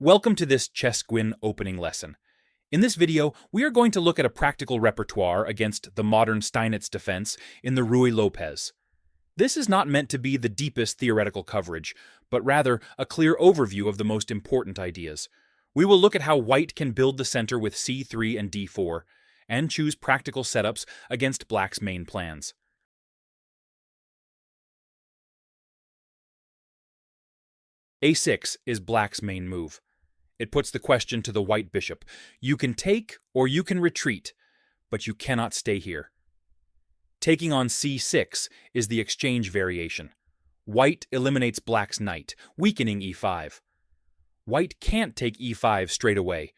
Welcome to this ChessGuin opening lesson. In this video, we are going to look at a practical repertoire against the Modern Steinitz Defence in the Ruy Lopez. This is not meant to be the deepest theoretical coverage, but rather a clear overview of the most important ideas. We will look at how white can build the center with c3 and d4, and choose practical setups against black's main plans. a6 is black's main move. It puts the question to the white bishop. You can take or you can retreat, but you cannot stay here. Taking on c6 is the exchange variation. White eliminates black's knight, weakening e5. White can't take e5 straight away.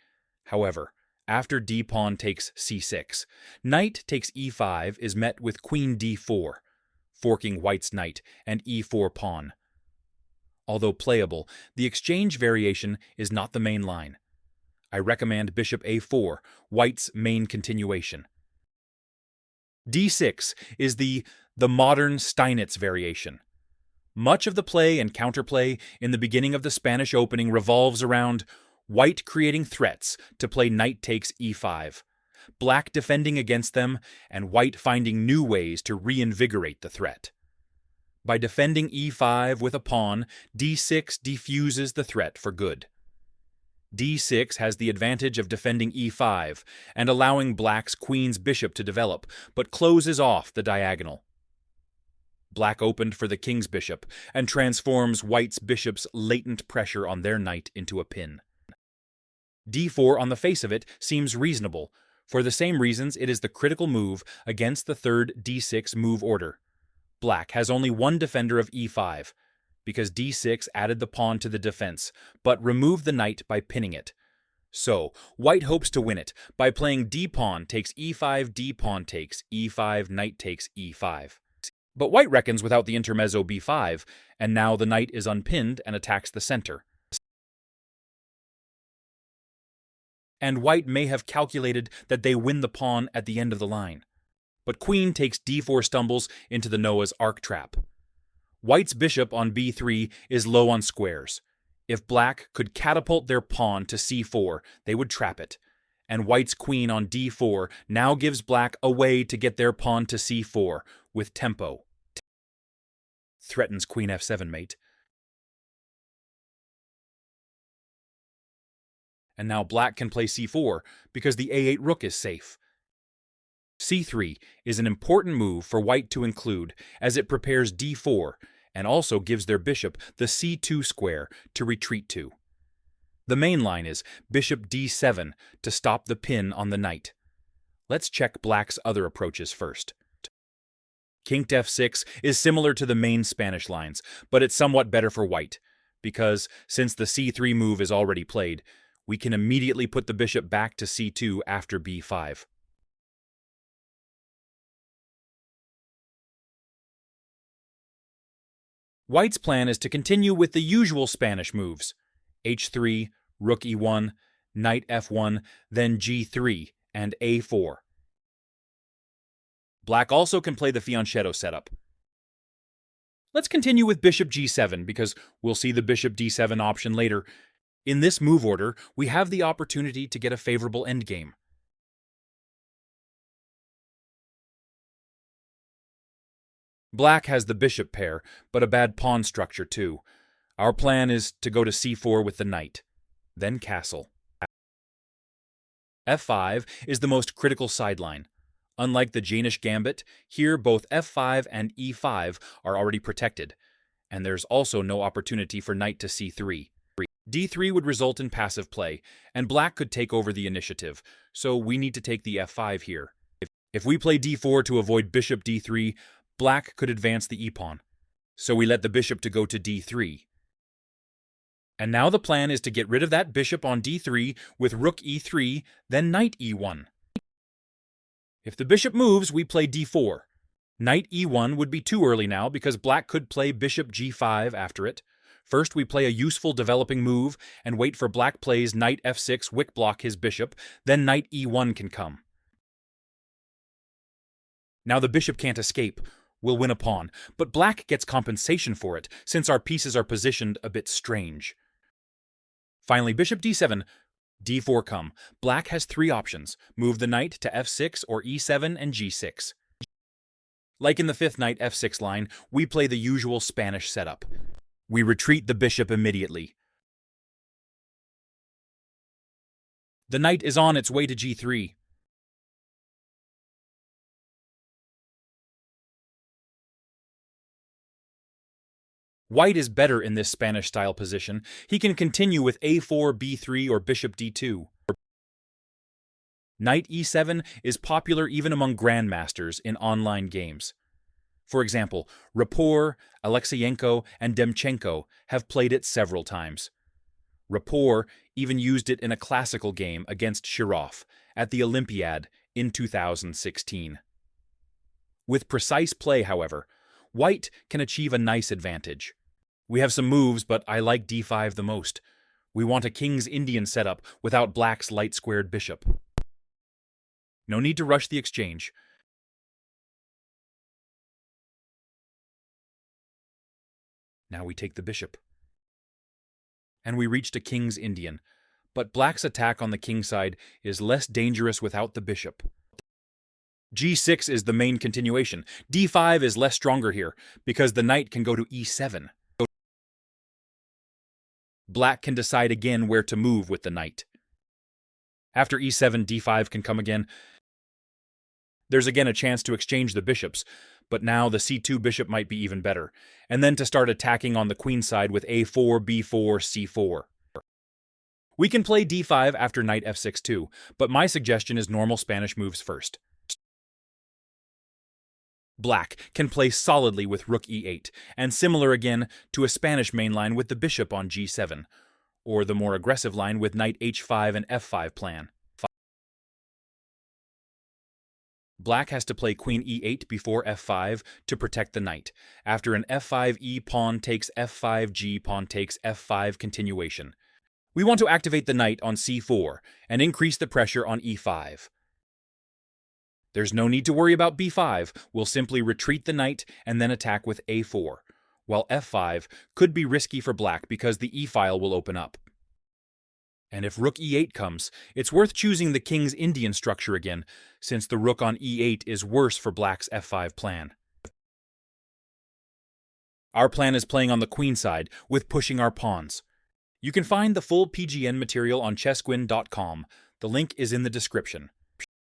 However, after d-pawn takes c6, knight takes e5 is met with queen d4, forking white's knight and e4 pawn. Although playable, the exchange variation is not the main line. I recommend bishop a4, white's main continuation. d6 is the modern Steinitz variation. Much of the play and counterplay in the beginning of the Spanish opening revolves around white creating threats to play knight takes e5, black defending against them, and white finding new ways to reinvigorate the threat. By defending e5 with a pawn, d6 defuses the threat for good. d6 has the advantage of defending e5 and allowing black's queen's bishop to develop, but closes off the diagonal. Black opened for the king's bishop and transforms white's bishop's latent pressure on their knight into a pin. d4 on the face of it seems reasonable. For the same reasons, it is the critical move against the third d6 move order. Black has only one defender of e5, because d6 added the pawn to the defense, but removed the knight by pinning it. So, white hopes to win it by playing d-pawn takes e5, d-pawn takes e5, knight takes e5. But white reckons without the intermezzo b5, and now the knight is unpinned and attacks the center. And white may have calculated that they win the pawn at the end of the line. But queen takes d4 stumbles into the Noah's Ark trap. White's bishop on b3 is low on squares. If black could catapult their pawn to c4, they would trap it. And white's queen on d4 now gives black a way to get their pawn to c4 with tempo. Threatens queen f7 mate. And now black can play c4 because the a8 rook is safe. c3 is an important move for white to include as it prepares d4 and also gives their bishop the c2 square to retreat to. The main line is bishop d7 to stop the pin on the knight. Let's check black's other approaches first. King to f6 is similar to the main Spanish lines, but it's somewhat better for white, because since the c3 move is already played, we can immediately put the bishop back to c2 after b5. White's plan is to continue with the usual Spanish moves, h3, rook e1, knight f1, then g3, and a4. Black also can play the fianchetto setup. Let's continue with bishop g7 because we'll see the bishop d7 option later. In this move order, we have the opportunity to get a favorable endgame. Black has the bishop pair, but a bad pawn structure too. Our plan is to go to c4 with the knight, then castle. f5 is the most critical sideline. Unlike the Danish gambit, here both f5 and e5 are already protected, and there's also no opportunity for knight to c3. d3 would result in passive play, and black could take over the initiative, so we need to take the f5 here. If we play d4 to avoid bishop d3, black could advance the e-pawn, so we let the bishop to go to d3. And now the plan is to get rid of that bishop on d3 with rook e3, then knight e1. If the bishop moves, we play d4. Knight e1 would be too early now because black could play bishop g5 after it. First, we play a useful developing move and wait for black plays knight f6, wick block his bishop, then knight e1 can come. Now the bishop can't escape. We'll win a pawn, but black gets compensation for it since our pieces are positioned a bit strange. Finally, bishop d7, d4 come. Black has three options. Move the knight to f6 or e7 and g6. Like in the fifth knight f6 line, we play the usual Spanish setup. We retreat the bishop immediately. The knight is on its way to g3. White is better in this Spanish-style position. He can continue with a4, b3, or bishop d2. Knight e7 is popular even among grandmasters in online games. For example, Repertoire, Alexeyenko, and Demchenko have played it several times. Repertoire even used it in a classical game against Shirov at the Olympiad in 2016. With precise play, however, White can achieve a nice advantage. We have some moves, but I like d5 the most. We want a King's Indian setup without Black's light-squared bishop. No need to rush the exchange. Now we take the bishop. And we reached a King's Indian, but Black's attack on the king side is less dangerous without the bishop. g6 is the main continuation. d5 is less stronger here, because the knight can go to e7. Black can decide again where to move with the knight. After e7, d5 can come again. There's again a chance to exchange the bishops, but now the c2 bishop might be even better, and then to start attacking on the queen side with a4, b4, c4. We can play d5 after knight f6 too, but my suggestion is normal Spanish moves first. Black can play solidly with rook e8, and similar again to a Spanish main line with the bishop on g7, or the more aggressive line with knight h5 and f5 plan. Black has to play queen e8 before f5 to protect the knight, after an f5e pawn takes f5g pawn takes f5 continuation. We want to activate the knight on c4 and increase the pressure on e5. There's no need to worry about b5, we'll simply retreat the knight and then attack with a4, while f5 could be risky for Black because the e-file will open up. And if rook e8 comes, it's worth choosing the King's Indian structure again, since the rook on e8 is worse for Black's f5 plan. Our plan is playing on the queen side, with pushing our pawns. You can find the full PGN material on ChessGuin.com. The link is in the description.